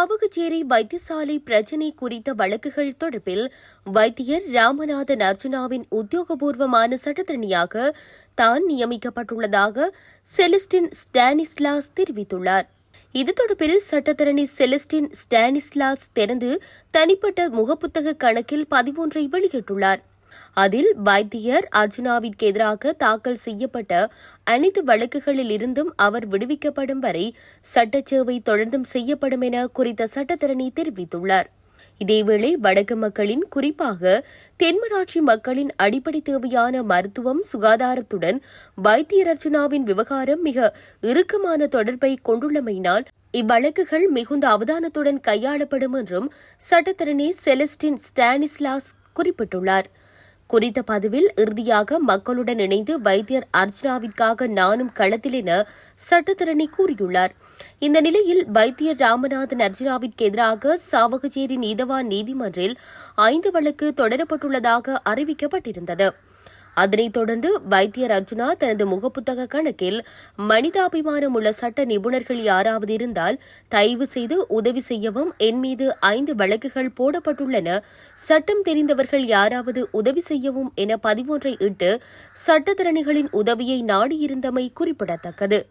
சாவகச்சேரி வைத்தியசாலை பிரச்சினை குறித்த வழக்குகள் தொடர்பில் வைத்தியர் ராமநாதன் அர்ஜுனாவின் உத்தியோகபூர்வமான சட்டத்தரணியாக தான் நியமிக்கப்பட்டுள்ளதாக செலஸ்டின் ஸ்டானிஸ்லாஸ் தெரிவித்துள்ளார். இது தொடர்பில் சட்டத்தரணி செலஸ்டின் ஸ்டானிஸ்லாஸ் திறந்து தனிப்பட்ட முகப்புத்தக கணக்கில் பதிவொன்றை வெளியிட்டுள்ளார். அதில் வைத்தியர் அர்ஜுனாவிற்கு எதிராக தாக்கல் செய்யப்பட்ட அனைத்து வழக்குகளில் இருந்தும் அவர் விடுவிக்கப்படும் வரை சட்டச்சேவை தொடர்ந்தும் செய்யப்படும் என குறித்த சட்டத்தரணி தெரிவித்துள்ளார். இதேவேளை வடக்கு மக்களின், குறிப்பாக தென்மராட்சி மக்களின் அடிப்படை தேவையான மருத்துவம், சுகாதாரத்துடன் வைத்தியர் அர்ஜுனாவின் விவகாரம் மிக இறுக்கமான தொடர்பை கொண்டுள்ளமையினால் இவ்வழக்குகள் மிகுந்த அவதானத்துடன் கையாளப்படும் என்றும் சட்டத்தரணி செலஸ்டின் ஸ்டானிஸ்லாஸ் குறிப்பிட்டுள்ளார். குறித்த பதிவில் இறுதியாக மக்களுடன் இணைந்து வைத்தியர் அர்ச்சனாவிற்காக நானும் களத்தில் என சட்டத்தரணி கூறியுள்ளார். இந்த நிலையில் வைத்தியர் ராமநாதன் அர்ச்சனாவிற்கு எதிராக சாவகச்சேரி நீதவான் நீதிமன்றில் 5 வழக்கு தொடரப்பட்டுள்ளதாக அறிவிக்கப்பட்டிருந்தது. அதனைத் தொடர்ந்து வைத்தியர் அர்ஜுனா தனது முகப்புத்தக கணக்கில் மனிதாபிமானம் உள்ள சட்ட நிபுணர்கள் யாராவது இருந்தால் தயவு செய்து உதவி செய்யவும், என் மீது 5 வழக்குகள் போடப்பட்டுள்ளன, சட்டம் தெரிந்தவர்கள் யாராவது உதவி செய்யவும் என பதிவொன்றை இட்டு சட்டத்தரணிகளின் உதவியை நாடியிருந்தமை குறிப்பிடத்தக்கது.